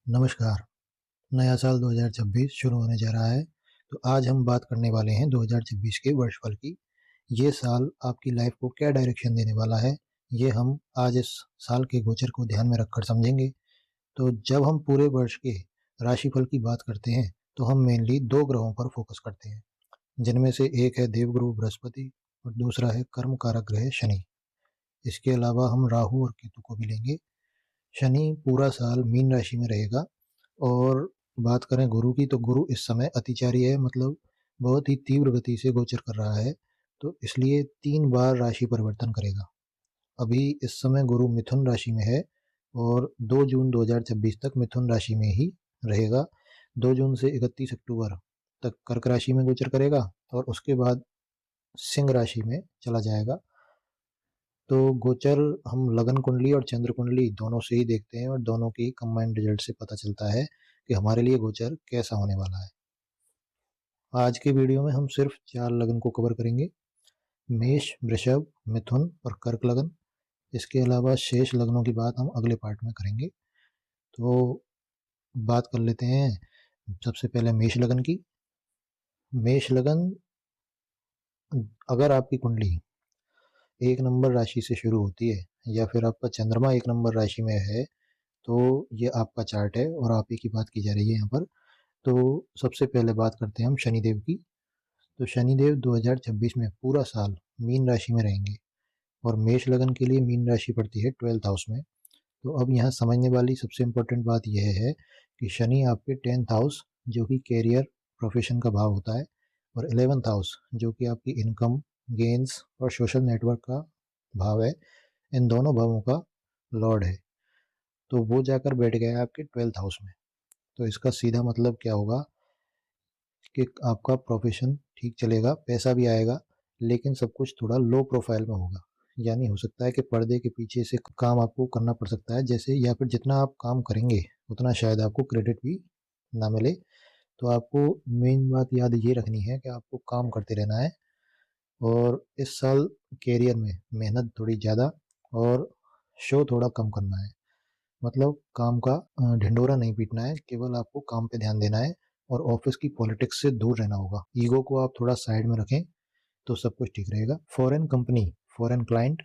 नमस्कार। नया साल 2026 शुरू होने जा रहा है, तो आज हम बात करने वाले हैं 2026 के वर्षफल की। ये साल आपकी लाइफ को क्या डायरेक्शन देने वाला है, ये हम आज इस साल के गोचर को ध्यान में रखकर समझेंगे। तो जब हम पूरे वर्ष के राशिफल की बात करते हैं, तो हम मेनली 2 ग्रहों पर फोकस करते हैं, जिनमें से एक है देवगुरु बृहस्पति और दूसरा है कर्म कारक ग्रह शनि। इसके अलावा हम राहु और केतु को भी लेंगे। शनि पूरा साल मीन राशि में रहेगा। और बात करें गुरु की, तो गुरु इस समय अतिचारी है, मतलब बहुत ही तीव्र गति से गोचर कर रहा है, तो इसलिए 3 बार राशि परिवर्तन करेगा। अभी इस समय गुरु मिथुन राशि में है और 2 जून 2026 तक मिथुन राशि में ही रहेगा। 2 जून से 31 अक्टूबर तक कर्क राशि में गोचर करेगा और उसके बाद सिंह राशि में चला जाएगा। तो गोचर हम लगन कुंडली और चंद्र कुंडली दोनों से ही देखते हैं और दोनों की कंबाइंड रिजल्ट से पता चलता है कि हमारे लिए गोचर कैसा होने वाला है। आज के वीडियो में हम सिर्फ 4 लगन को कवर करेंगे: मेष, वृषभ, मिथुन और कर्क लगन। इसके अलावा शेष लगनों की बात हम अगले पार्ट में करेंगे। तो बात कर लेते हैं सबसे पहले मेष लगन की। मेष लगन, अगर आपकी कुंडली 1 नंबर राशि से शुरू होती है या फिर आपका चंद्रमा 1 नंबर राशि में है, तो ये आपका चार्ट है और आप ही की बात की जा रही है यहाँ पर। तो सबसे पहले बात करते हैं हम शनिदेव की। तो शनिदेव 2026 में पूरा साल मीन राशि में रहेंगे और मेष लगन के लिए मीन राशि पड़ती है 12th हाउस में। तो अब यहाँ समझने वाली सबसे इम्पोर्टेंट बात यह है कि शनि आपके 10th हाउस, जो कि कैरियर प्रोफेशन का भाव होता है, और 11th हाउस, जो कि आपकी इनकम, गेन्स और सोशल नेटवर्क का भाव है, इन दोनों भावों का लॉर्ड है। तो वो जाकर बैठ गया है आपके 12th हाउस में। तो इसका सीधा मतलब क्या होगा कि आपका प्रोफेशन ठीक चलेगा, पैसा भी आएगा, लेकिन सब कुछ थोड़ा लो प्रोफाइल में होगा। यानी हो सकता है कि पर्दे के पीछे से काम आपको करना पड़ सकता है जैसे, या फिर जितना आप काम करेंगे उतना शायद आपको क्रेडिट भी ना मिले। तो आपको मेन बात याद ये रखनी है कि आपको काम करते रहना है और इस साल कैरियर में मेहनत थोड़ी ज़्यादा और शो थोड़ा कम करना है। मतलब काम का ढिंढोरा नहीं पीटना है, केवल आपको काम पे ध्यान देना है और ऑफिस की पॉलिटिक्स से दूर रहना होगा। ईगो को आप थोड़ा साइड में रखें तो सब कुछ ठीक रहेगा। Foreign company, foreign client,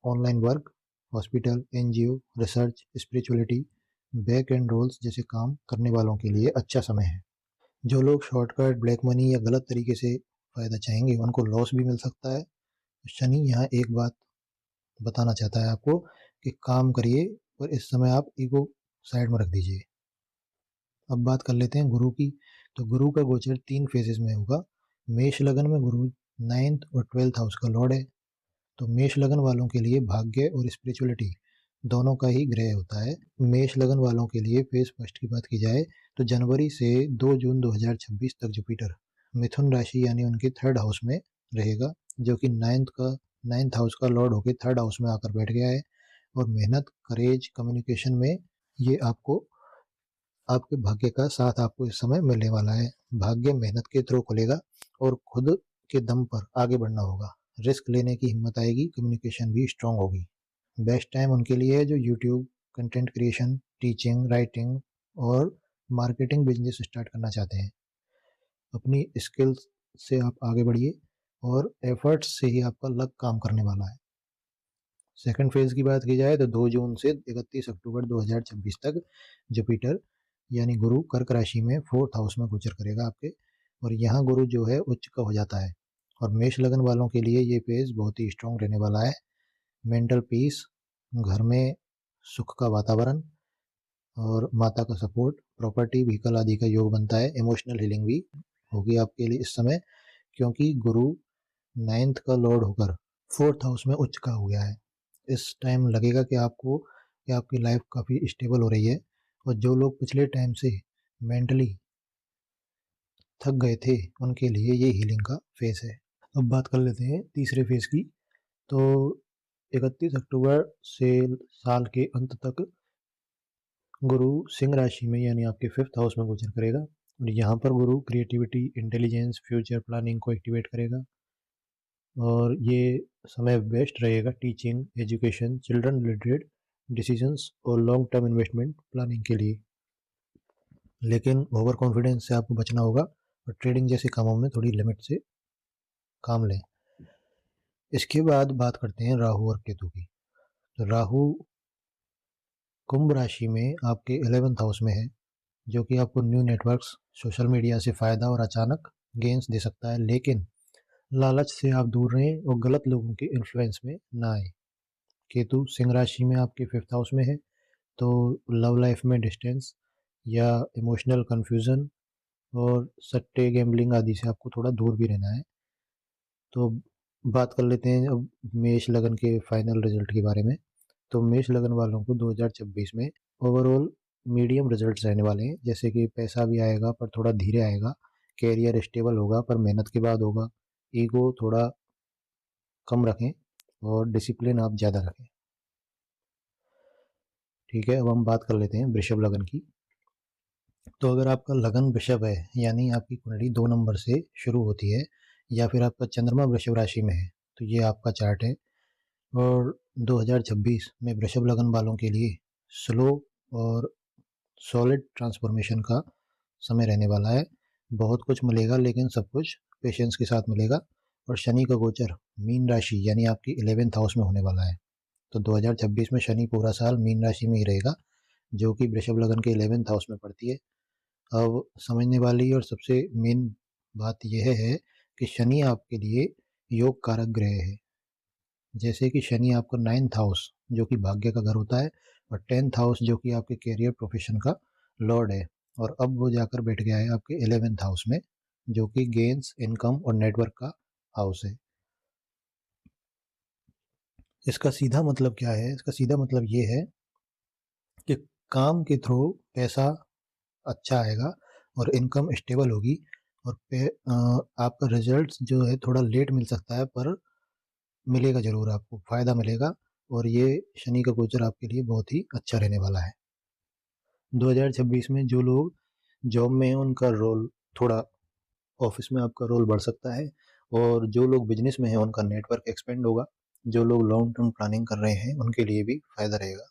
online work, hospital, NGO, research, spirituality, back end roles जैसे काम करने वालों के लिए अच्छा समय है। जो लोग शॉर्टकट, ब्लैक मनी या गलत तरीके से फायदा चाहेंगे, उनको लॉस भी मिल सकता है। शनि यहाँ एक बात बताना चाहता है आपको कि काम करिए, पर इस समय आप ईगो साइड में रख दीजिए। अब बात कर लेते हैं गुरु की। तो गुरु का गोचर 3 फेजेस में होगा। मेष लगन में गुरु 9th और 12th हाउस का लॉर्ड है। तो मेष लगन वालों के लिए भाग्य और स्पिरिचुअलिटी दोनों का ही ग्रह होता है। मेष लगन वालों के लिए फेज फर्स्ट की बात की जाए तो जनवरी से 2 जून 2026 तक जुपिटर मिथुन राशि यानी उनके 3rd हाउस में रहेगा, जो कि 9th हाउस का लॉर्ड होकर 3rd हाउस में आकर बैठ गया है। और मेहनत, करेज, कम्युनिकेशन में ये आपको, आपके भाग्य का साथ आपको इस समय मिलने वाला है। भाग्य मेहनत के थ्रू खुलेगा और खुद के दम पर आगे बढ़ना होगा। रिस्क लेने की हिम्मत आएगी, कम्युनिकेशन भी स्ट्रांग होगी। बेस्ट टाइम उनके लिए है जो YouTube, content creation, teaching, writing और मार्केटिंग बिजनेस स्टार्ट करना चाहते हैं। अपनी स्किल्स से आप आगे बढ़िए और एफर्ट्स से ही आपका लक काम करने वाला है। सेकंड फेज की बात की जाए तो 2 जून से 31 अक्टूबर 2026 तक जुपिटर यानी गुरु कर्क राशि में 4th हाउस में गोचर करेगा आपके, और यहाँ गुरु जो है उच्च का हो जाता है। और मेष लगन वालों के लिए ये फेज बहुत ही स्ट्रांग रहने वाला है। मेंटल पीस, घर में सुख का वातावरण और माता का सपोर्ट, प्रॉपर्टी, व्हीकल आदि का योग बनता है। इमोशनल हीलिंग भी होगी आपके लिए इस समय, क्योंकि गुरु 9th का लॉर्ड होकर 4th हाउस में उच्च का हो गया है। इस टाइम लगेगा कि आपको, कि आपकी लाइफ काफ़ी स्टेबल हो रही है। और जो लोग पिछले टाइम से मेंटली थक गए थे, उनके लिए ये हीलिंग का फेज है। अब बात कर लेते हैं तीसरे फेज की। तो 31 अक्टूबर से साल के अंत तक गुरु सिंह राशि में यानी आपके 5th हाउस में गोचर करेगा और यहाँ पर गुरु क्रिएटिविटी, इंटेलिजेंस, फ्यूचर प्लानिंग को एक्टिवेट करेगा। और ये समय बेस्ट रहेगा teaching, education, children related decisions और लॉन्ग टर्म इन्वेस्टमेंट प्लानिंग के लिए। लेकिन ओवर कॉन्फिडेंस से आपको बचना होगा और ट्रेडिंग जैसे कामों में थोड़ी लिमिट से काम लें। इसके बाद बात करते हैं राहु और केतु की। तो राहु कुंभ राशि में आपके 11th हाउस में है, जो कि आपको न्यू नेटवर्क्स, सोशल मीडिया से फ़ायदा और अचानक गेन्स दे सकता है, लेकिन लालच से आप दूर रहें और गलत लोगों के इन्फ्लुएंस में ना आए। केतु सिंह राशि में आपके 5th हाउस में है, तो लव लाइफ में डिस्टेंस या इमोशनल कन्फ्यूज़न और सट्टे, गैम्बलिंग आदि से आपको थोड़ा दूर भी रहना है। तो बात कर लेते हैं अब मेष लगन के फाइनल रिजल्ट के बारे में। तो मेष लगन वालों को 2026 में ओवरऑल मीडियम रिजल्ट्स रहने वाले हैं, जैसे कि पैसा भी आएगा पर थोड़ा धीरे आएगा, कैरियर स्टेबल होगा पर मेहनत के बाद होगा, ईगो थोड़ा कम रखें और डिसिप्लिन आप ज़्यादा रखें। ठीक है, अब हम बात कर लेते हैं वृषभ लगन की। तो अगर आपका लगन वृषभ है, यानी आपकी कुंडली 2 नंबर से शुरू होती है, या फिर आपका चंद्रमा वृषभ राशि में है, तो ये आपका चार्ट है। और 2026 में वृषभ लगन वालों के लिए स्लो और सॉलिड ट्रांसफॉर्मेशन का समय रहने वाला है। बहुत कुछ मिलेगा, लेकिन सब कुछ पेशेंस के साथ मिलेगा। और शनि का गोचर मीन राशि यानी आपकी 11th हाउस में होने वाला है। तो 2026 में शनि पूरा साल मीन राशि में ही रहेगा, जो कि वृषभ लगन के 11th हाउस में पड़ती है। अब समझने वाली और सबसे मेन बात यह है कि शनि आपके लिए योग कारक ग्रह है। जैसे कि शनि आपका 9th हाउस जो कि भाग्य का घर होता है, और 10th हाउस जो कि आपके करियर प्रोफेशन का लॉर्ड है, और अब वो जाकर बैठ गया है आपके 11th हाउस में, जो कि गेन्स, इनकम और नेटवर्क का हाउस है। इसका सीधा मतलब क्या है? इसका सीधा मतलब ये है कि काम के थ्रू पैसा अच्छा आएगा और इनकम स्टेबल होगी, और आपका रिजल्ट जो है थोड़ा लेट मिल सकता है, पर मिलेगा ज़रूर, आपको फ़ायदा मिलेगा। और ये शनि का गोचर आपके लिए बहुत ही अच्छा रहने वाला है। 2026 में जो लोग जॉब में हैं उनका रोल थोड़ा, ऑफिस में आपका रोल बढ़ सकता है, और जो लोग बिजनेस में हैं उनका नेटवर्क एक्सपेंड होगा। जो लोग लॉन्ग टर्म प्लानिंग कर रहे हैं उनके लिए भी फ़ायदा रहेगा।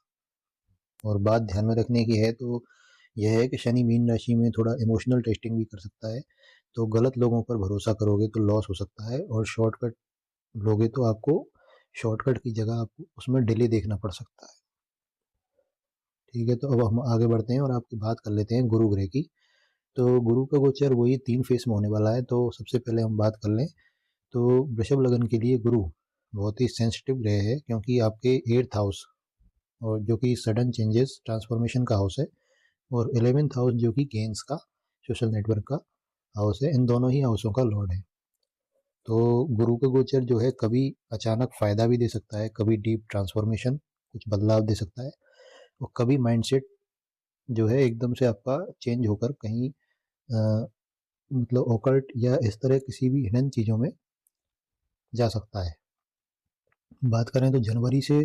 और बात ध्यान में रखने की है तो यह है कि शनि मीन राशि में थोड़ा इमोशनल टेस्टिंग भी कर सकता है, तो गलत लोगों पर भरोसा करोगे तो लॉस हो सकता है, और शॉर्टकट लोगे तो आपको शॉर्टकट की जगह आपको उसमें डिले देखना पड़ सकता है। ठीक है, तो अब हम आगे बढ़ते हैं और आपकी बात कर लेते हैं गुरु ग्रह की। तो गुरु का गोचर वही 3 फेस में होने वाला है। तो सबसे पहले हम बात कर लें तो वृषभ लगन के लिए गुरु बहुत ही सेंसिटिव ग्रह है, क्योंकि आपके 8th हाउस, और जो कि सडन चेंजेस ट्रांसफॉर्मेशन का हाउस है, और 11th हाउस जो कि गेन्स का, सोशल नेटवर्क का हाउस है, इन दोनों ही हाउसों का लॉर्ड है। तो गुरु का गोचर जो है कभी अचानक फ़ायदा भी दे सकता है, कभी डीप ट्रांसफॉर्मेशन, कुछ बदलाव दे सकता है, और कभी माइंडसेट जो है एकदम से आपका चेंज होकर कहीं मतलब ऑकल्ट या इस तरह किसी भी हिडन चीज़ों में जा सकता है। बात करें तो जनवरी से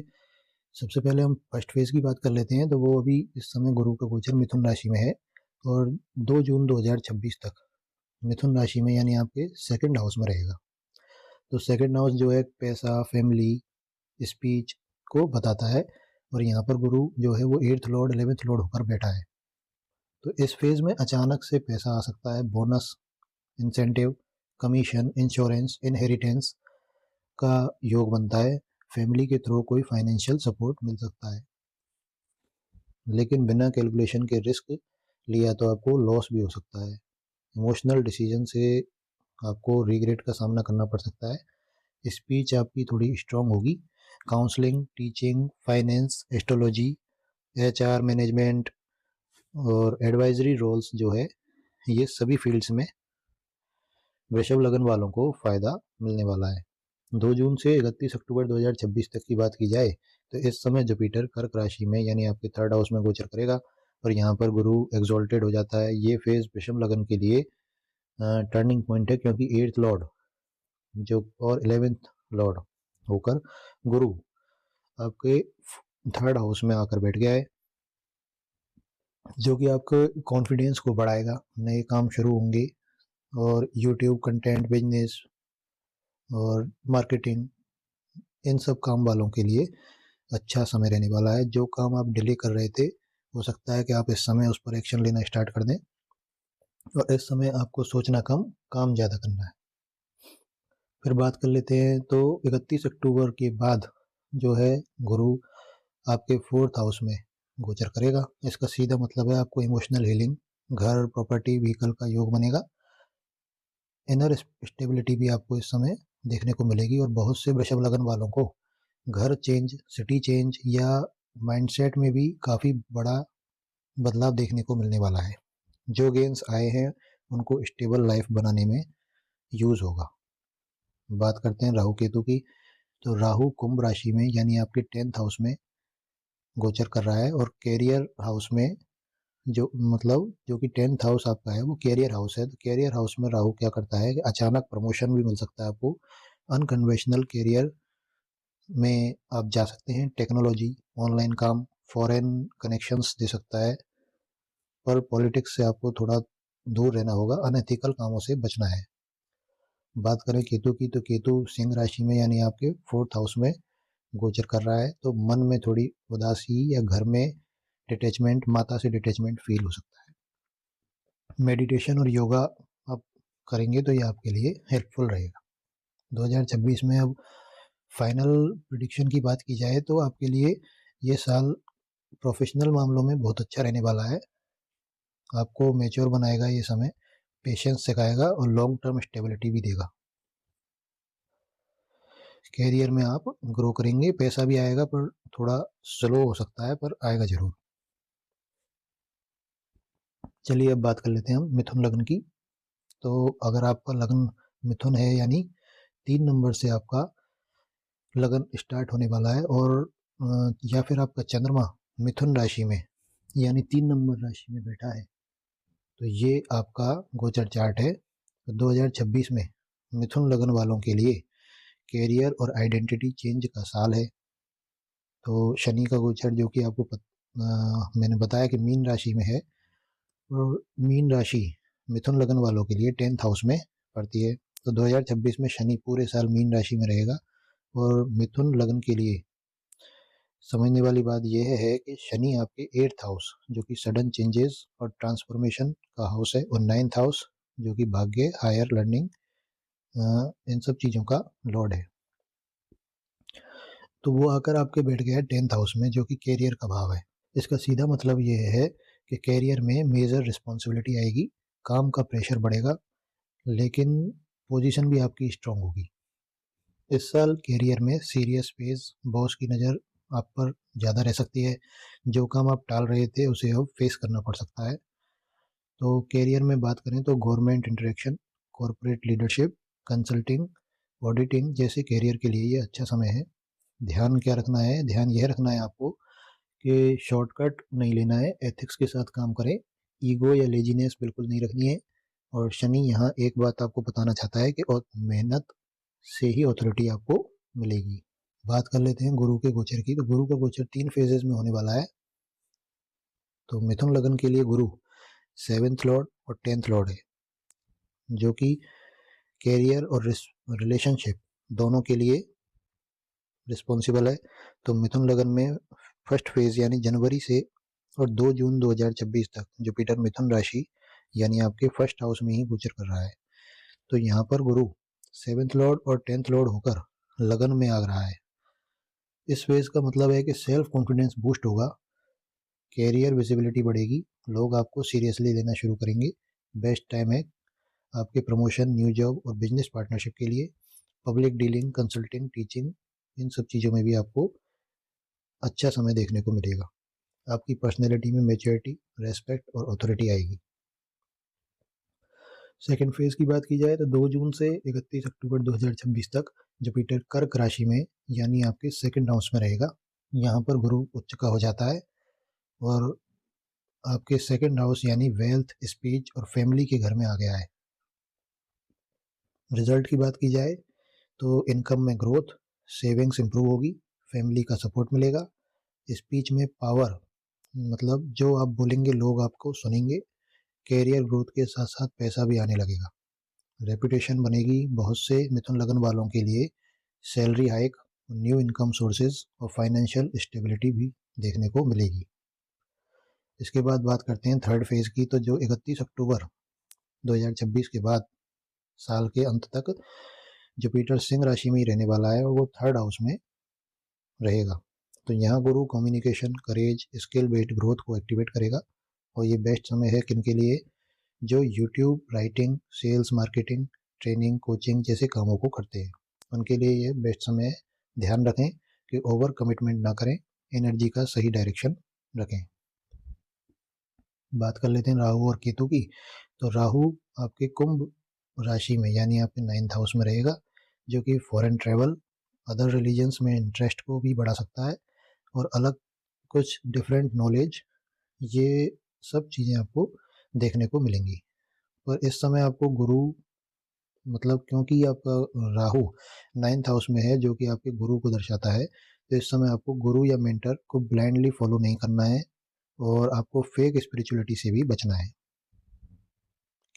सबसे पहले हम फर्स्ट फेज़ की बात कर लेते हैं। तो वो अभी इस समय गुरु का गोचर मिथुन राशि में है, और 2 जून 2026 तक मिथुन राशि में यानी आपके सेकंड हाउस में रहेगा। तो सेकंड हाउस जो है पैसा, फैमिली, स्पीच को बताता है, और यहाँ पर गुरु जो है वो 8th लॉर्ड 11th लॉर्ड होकर बैठा है। तो इस फेज़ में अचानक से पैसा आ सकता है, bonus, incentive, commission, insurance, inheritance का योग बनता है। फैमिली के थ्रू कोई फाइनेंशियल सपोर्ट मिल सकता है, लेकिन बिना कैलकुलेशन के रिस्क लिया तो आपको लॉस भी हो सकता है। इमोशनल डिसीजन से आपको रिग्रेट का सामना करना पड़ सकता है। स्पीच आपकी थोड़ी स्ट्रांग होगी। Counselling, teaching, finance, astrology, HR, management और एडवाइजरी रोल्स जो है, ये सभी फील्ड्स में वृषभ लगन वालों को फ़ायदा मिलने वाला है। 2 जून से 31 अक्टूबर 2026 तक की बात की जाए तो इस समय जुपिटर कर्क राशि में यानी आपके 3rd हाउस में गोचर करेगा, और यहाँ पर गुरु एक्सॉल्टेड हो जाता है। ये फेज़ वृषभ लगन के लिए टर्निंग पॉइंट है, क्योंकि 8th लॉर्ड जो और 11th लॉर्ड होकर गुरु आपके 3rd हाउस में आकर बैठ गया है, जो कि आपके कॉन्फिडेंस को बढ़ाएगा। नए काम शुरू होंगे, और यूट्यूब कंटेंट, बिजनेस और मार्केटिंग, इन सब काम वालों के लिए अच्छा समय रहने वाला है। जो काम आप डिले कर रहे थे, हो सकता है कि आप इस समय उस पर एक्शन लेना स्टार्ट कर दें। और इस समय आपको सोचना कम, काम ज़्यादा करना है। फिर बात कर लेते हैं तो 31 अक्टूबर के बाद जो है गुरु आपके 4th हाउस में गोचर करेगा। इसका सीधा मतलब है आपको इमोशनल हीलिंग, घर, प्रॉपर्टी, व्हीकल का योग बनेगा। इनर स्टेबिलिटी भी आपको इस समय देखने को मिलेगी और बहुत से वृषभ लगन वालों को घर चेंज, सिटी चेंज या माइंडसेट में भी काफ़ी बड़ा बदलाव देखने को मिलने वाला है। जो गेंस आए हैं उनको स्टेबल लाइफ बनाने में यूज़ होगा। बात करते हैं राहु केतु की, तो राहु कुंभ राशि में यानी आपके 10th हाउस में गोचर कर रहा है और कैरियर हाउस में जो कि 10th हाउस आपका है वो कैरियर हाउस है। तो कैरियर हाउस में राहु क्या करता है कि अचानक प्रमोशन भी मिल सकता है आपको, अनकन्वेंशनल कैरियर में आप जा सकते हैं, टेक्नोलॉजी, ऑनलाइन काम, फॉरेन कनेक्शंस दे सकता है, पर पॉलिटिक्स से आपको थोड़ा दूर रहना होगा, अनएथिकल कामों से बचना है। बात करें केतु की, तो केतु सिंह राशि में यानी आपके 4th हाउस में गोचर कर रहा है, तो मन में थोड़ी उदासी या घर में डिटैचमेंट, माता से डिटैचमेंट फील हो सकता है। मेडिटेशन और योगा आप करेंगे तो ये आपके लिए हेल्पफुल रहेगा। 2026 में अब फाइनल प्रेडिक्शन की बात की जाए तो आपके लिए ये साल प्रोफेशनल मामलों में बहुत अच्छा रहने वाला है। आपको मैच्योर बनाएगा ये समय, पेशेंस सिखाएगा और लॉन्ग टर्म स्टेबिलिटी भी देगा। कैरियर में आप ग्रो करेंगे, पैसा भी आएगा पर थोड़ा स्लो हो सकता है, पर आएगा ज़रूर। चलिए अब बात कर लेते हैं हम मिथुन लग्न की। तो अगर आपका लग्न मिथुन है यानी 3 नंबर से आपका लगन स्टार्ट होने वाला है और या फिर आपका चंद्रमा मिथुन राशि में यानी 3 नंबर राशि में बैठा है, तो ये आपका गोचर चार्ट है। तो 2026 में मिथुन लगन वालों के लिए कैरियर और आइडेंटिटी चेंज का साल है। तो शनि का गोचर जो कि आपको मैंने बताया कि मीन राशि में है, और मीन राशि मिथुन लगन वालों के लिए 10th हाउस में पड़ती है। तो 2026 में शनि पूरे साल मीन राशि में रहेगा और मिथुन लगन के लिए समझने वाली बात यह है कि शनि आपके 8th हाउस जो कि सडन चेंजेस और ट्रांसफॉर्मेशन का हाउस है, और 9th हाउस जो कि भाग्य, हायर लर्निंग, इन सब चीज़ों का लॉर्ड है। तो वो आकर आपके बैठ गया है 10th हाउस में जो कि कैरियर का भाव है। इसका सीधा मतलब ये है कि कैरियर में मेजर रिस्पॉन्सिबिलिटी आएगी, काम का प्रेशर बढ़ेगा, लेकिन पोजीशन भी आपकी स्ट्रांग होगी। इस साल कैरियर में सीरियस फेज, बॉस की नज़र आप पर ज़्यादा रह सकती है, जो काम आप टाल रहे थे उसे अब फेस करना पड़ सकता है। तो कैरियर में बात करें तो government interaction, corporate leadership, consulting, auditing जैसे कैरियर के लिए ये अच्छा समय है। ध्यान क्या रखना है, ध्यान यह रखना है आपको कि शॉर्टकट नहीं लेना है, एथिक्स के साथ काम करें, ईगो या लेजीनेस बिल्कुल नहीं रखनी है। और शनि यहाँ एक बात आपको बताना चाहता है कि और मेहनत से ही अथॉरिटी आपको मिलेगी। बात कर लेते हैं गुरु के गोचर की। तो गुरु का गोचर 3 फेजेस में होने वाला है। तो मिथुन लगन के लिए गुरु 7th लॉर्ड और 10th लॉर्ड है, जो कि कैरियर और रिलेशनशिप दोनों के लिए रिस्पॉन्सिबल है। तो मिथुन लगन में फर्स्ट फेज यानी जनवरी से और 2 जून 2026 तक जुपिटर मिथुन राशि यानी आपके फर्स्ट हाउस में ही गोचर कर रहा है। तो यहाँ पर गुरु 7th लॉर्ड और 10th लॉर्ड होकर लगन में आ रहा है। इस फेज का मतलब है कि सेल्फ कॉन्फिडेंस बूस्ट होगा, कैरियर विजिबिलिटी बढ़ेगी, लोग आपको सीरियसली लेना शुरू करेंगे। बेस्ट टाइम है आपके प्रमोशन, न्यू जॉब और बिजनेस पार्टनरशिप के लिए। पब्लिक डीलिंग, कंसल्टिंग, टीचिंग, इन सब चीज़ों में भी आपको अच्छा समय देखने को मिलेगा। आपकी पर्सनैलिटी में मैच्योरिटी, रेस्पेक्ट और अथॉरिटी आएगी। सेकेंड फेज की बात की जाए तो 2 जून से 31 अक्टूबर 2026 तक जुपिटर कर्क राशि में यानी आपके सेकंड हाउस में रहेगा। यहाँ पर गुरु उच्च का हो जाता है और आपके सेकंड हाउस यानी वेल्थ, स्पीच और फैमिली के घर में आ गया है। रिजल्ट की बात की जाए तो इनकम में ग्रोथ, सेविंग्स इंप्रूव होगी, फैमिली का सपोर्ट मिलेगा, स्पीच में पावर, मतलब जो आप बोलेंगे लोग आपको सुनेंगे, कैरियर ग्रोथ के साथ साथ पैसा भी आने लगेगा, रेपुटेशन बनेगी। बहुत से मिथुन लगन वालों के लिए salary hike, new income sources और फाइनेंशियल स्टेबिलिटी भी देखने को मिलेगी। इसके बाद बात करते हैं थर्ड फेज की। तो जो 31 अक्टूबर 2026 के बाद साल के अंत तक जुपिटर सिंह राशि में ही रहने वाला है और वो 3rd हाउस में रहेगा। तो यहाँ गुरु कम्युनिकेशन, करेज, स्किल बेस्ड ग्रोथ को एक्टिवेट करेगा। और ये बेस्ट समय है किन के लिए? जो YouTube, writing, sales, marketing, training, coaching जैसे कामों को करते हैं, उनके लिए ये बेस्ट समय है। ध्यान रखें कि ओवर कमिटमेंट ना करें, एनर्जी का सही डायरेक्शन रखें। बात कर लेते हैं राहु और केतु की। तो राहु आपके कुंभ राशि में यानी आपके 9th हाउस में रहेगा, जो कि फॉरेन ट्रैवल, अदर रिलीजन्स में इंटरेस्ट को भी बढ़ा सकता है और अलग कुछ डिफरेंट नॉलेज, ये सब चीज़ें आपको देखने को मिलेंगी। पर इस समय आपको गुरु, मतलब क्योंकि आपका राहु 9th हाउस में है जो कि आपके गुरु को दर्शाता है, तो इस समय आपको गुरु या मेंटर को ब्लाइंडली फॉलो नहीं करना है और आपको फेक स्पिरिचुअलिटी से भी बचना है।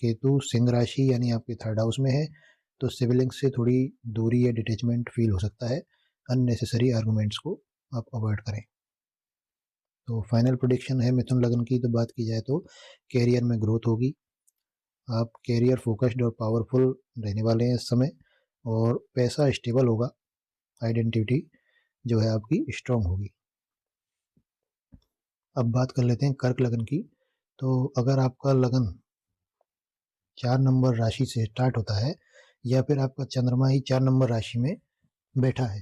केतु सिंह राशि यानी आपके 3rd हाउस में है, तो सिबलिंग्स से थोड़ी दूरी या डिटैचमेंट फील हो सकता है। अननेसेसरी आर्गुमेंट्स को आप अवॉइड करें। तो फाइनल प्रेडिक्शन है मिथुन लग्न की। तो बात की जाए तो कैरियर में ग्रोथ होगी, आप कैरियर फोकस्ड और पावरफुल रहने वाले हैं इस समय, और पैसा स्टेबल होगा, आइडेंटिटी जो है आपकी स्ट्रांग होगी। अब बात कर लेते हैं कर्क लग्न की। तो अगर आपका लगन 4 नंबर राशि से स्टार्ट होता है या फिर आपका चंद्रमा ही 4 नंबर राशि में बैठा है,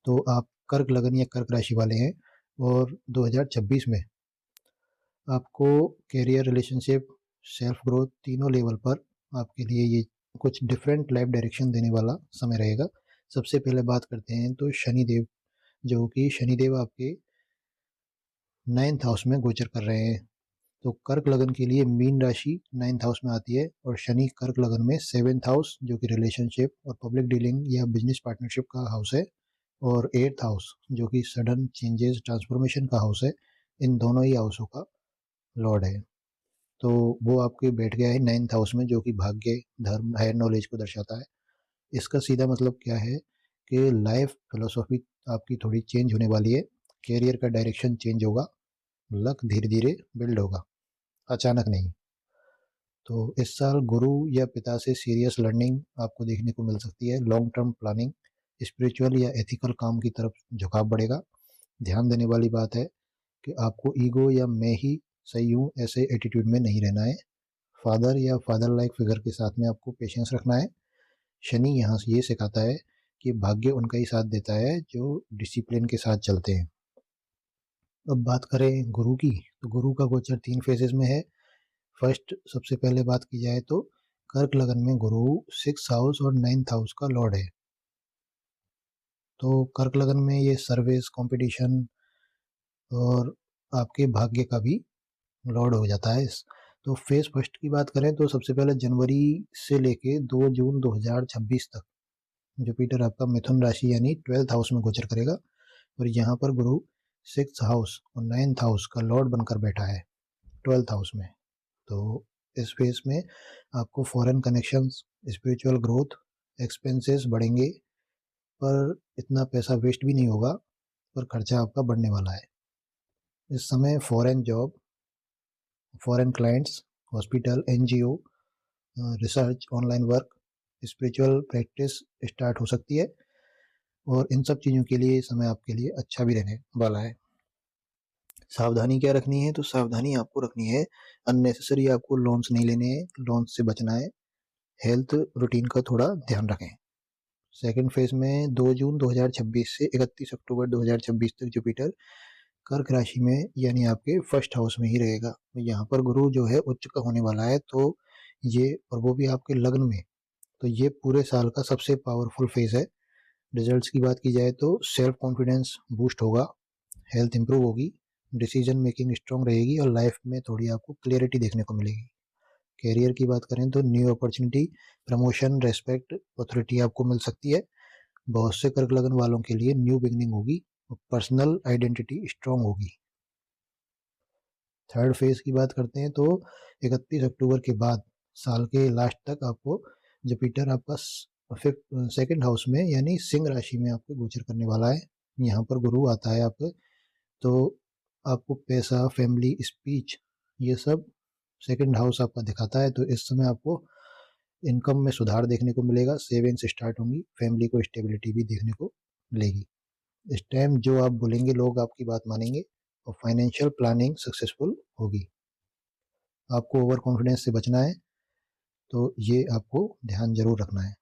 तो आप कर्क लगन या कर्क राशि वाले हैं। और 2026 में आपको कैरियर, रिलेशनशिप, सेल्फ ग्रोथ तीनों लेवल पर आपके लिए ये कुछ डिफरेंट लाइफ डायरेक्शन देने वाला समय रहेगा। सबसे पहले बात करते हैं तो शनिदेव, जो कि शनिदेव आपके 9th हाउस में गोचर कर रहे हैं। तो कर्क लगन के लिए मीन राशि 9th हाउस में आती है और शनि कर्क लगन में 7th हाउस, जो कि रिलेशनशिप और पब्लिक डीलिंग या बिजनेस पार्टनरशिप का हाउस है, और 8th हाउस जो कि सडन चेंजेस, ट्रांसफॉर्मेशन का हाउस है। इन दोनों ही हाउसों का लॉर्ड है। तो वो आपके बैठ गया है 9th हाउस में, जो कि भाग्य, धर्म, हायर नॉलेज को दर्शाता है। इसका सीधा मतलब क्या है कि लाइफ फिलोसॉफी आपकी थोड़ी चेंज होने वाली है, कैरियर का डायरेक्शन चेंज होगा, लक धीरे धीरे बिल्ड होगा, अचानक नहीं। तो इस साल गुरु या पिता से सीरियस लर्निंग आपको देखने को मिल सकती है। लॉन्ग टर्म प्लानिंग, स्पिरिचुअल या एथिकल काम की तरफ झुकाव बढ़ेगा। ध्यान देने वाली बात है कि आपको ईगो या मैं ही सही हूँ ऐसे एटीट्यूड में नहीं रहना है। फादर या फादर लाइक फिगर के साथ में आपको पेशेंस रखना है। शनि यहाँ से ये सिखाता है कि भाग्य उनका ही साथ देता है जो डिसिप्लिन के साथ चलते हैं। अब बात करें गुरु की, तो गुरु का गोचर 3 फेजेस में है। फर्स्ट, सबसे पहले बात की जाए तो कर्क लगन में गुरु 6th हाउस और 9th हाउस का लॉर्ड है। तो कर्क लगन में ये सर्विस, कंपटीशन और आपके भाग्य का भी लॉर्ड हो जाता है। तो फेज फर्स्ट की बात करें तो सबसे पहले जनवरी से लेके 2 जून 2026 तक जुपिटर आपका मिथुन राशि यानी 12th हाउस में गोचर करेगा और यहाँ पर गुरु 6th हाउस और 9th हाउस का लॉर्ड बनकर बैठा है 12th हाउस में। तो इस फेज में आपको foreign connections, spiritual growth, expenses बढ़ेंगे, पर इतना पैसा वेस्ट भी नहीं होगा, पर खर्चा आपका बढ़ने वाला है। इस समय foreign job, foreign clients, hospital, NGO, research, online work, spiritual practice start हो सकती है और इन सब चीज़ों के लिए समय आपके लिए अच्छा भी रहने वाला है। सावधानी क्या रखनी है? तो सावधानी आपको रखनी है, अननेसेसरी आपको लोन्स नहीं लेने हैं, लोन्स से बचना है। हेल्थ रूटीन का थोड़ा ध्यान रखें। सेकंड फेज में 2 जून 2026 से 31 अक्टूबर 2026 तक जुपिटर कर्क राशि में यानी आपके फर्स्ट हाउस में ही रहेगा। यहाँ पर गुरु जो है उच्च का होने वाला है, तो ये, और वो भी आपके लग्न में, तो ये पूरे साल का सबसे पावरफुल फेज है। रिजल्ट्स की बात की जाए तो सेल्फ कॉन्फिडेंस बूस्ट होगा, हेल्थ इंप्रूव होगी, डिसीजन मेकिंग स्ट्रांग रहेगी और लाइफ में थोड़ी आपको क्लियरिटी देखने को मिलेगी। कैरियर की बात करें तो new opportunity, promotion, respect, authority आपको मिल सकती है। बहुत से कर्क लगन वालों के लिए न्यू बिगनिंग होगी और पर्सनल आइडेंटिटी स्ट्रांग होगी। थर्ड फेज की बात करते हैं तो 31 अक्टूबर के बाद साल के लास्ट तक आपको जुपिटर आपका सेकंड हाउस में यानी सिंह राशि में आपको गोचर करने वाला है। यहाँ पर गुरु आता है आपके, तो आपको पैसा, फैमिली, स्पीच, ये सब सेकंड हाउस आपका दिखाता है, तो इस समय आपको इनकम में सुधार देखने को मिलेगा, सेविंग्स स्टार्ट होंगी, फैमिली को स्टेबिलिटी भी देखने को मिलेगी। इस टाइम जो आप बोलेंगे लोग आपकी बात मानेंगे और फाइनेंशियल प्लानिंग सक्सेसफुल होगी। आपको ओवर कॉन्फिडेंस से बचना है, तो ये आपको ध्यान जरूर रखना है।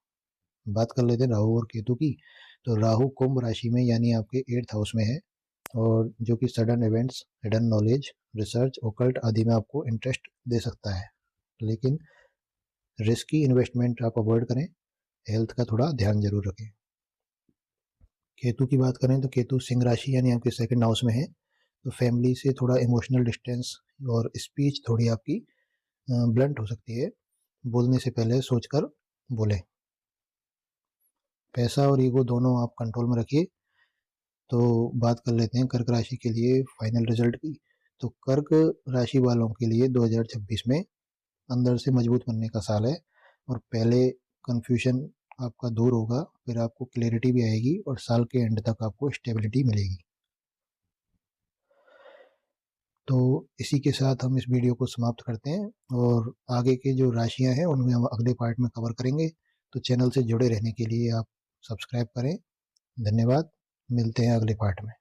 बात कर लेते हैं राहु और केतु की। तो राहु कुंभ राशि में यानी आपके 8th हाउस में है, और जो कि sudden events, hidden knowledge, research, occult आदि में आपको इंटरेस्ट दे सकता है, लेकिन रिस्की इन्वेस्टमेंट आप अवॉइड करें, हेल्थ का थोड़ा ध्यान जरूर रखें। केतु की बात करें तो केतु सिंह राशि यानी आपके 2nd हाउस में है, तो फैमिली से थोड़ा इमोशनल डिस्टेंस और स्पीच थोड़ी आपकी ब्लंट हो सकती है, बोलने से पहले सोचकर बोलें। पैसा और ईगो दोनों आप कंट्रोल में रखिए। तो बात कर लेते हैं कर्क राशि के लिए फाइनल रिजल्ट की। तो कर्क राशि वालों के लिए 2026 में अंदर से मजबूत बनने का साल है, और पहले कन्फ्यूजन आपका दूर होगा, फिर आपको क्लैरिटी भी आएगी और साल के एंड तक आपको स्टेबिलिटी मिलेगी। तो इसी के साथ हम इस वीडियो को समाप्त करते हैं, और आगे के जो राशियां हैं उनमें हम अगले पार्ट में कवर करेंगे। तो चैनल से जुड़े रहने के लिए आप सब्सक्राइब करें। धन्यवाद, मिलते हैं अगले पार्ट में।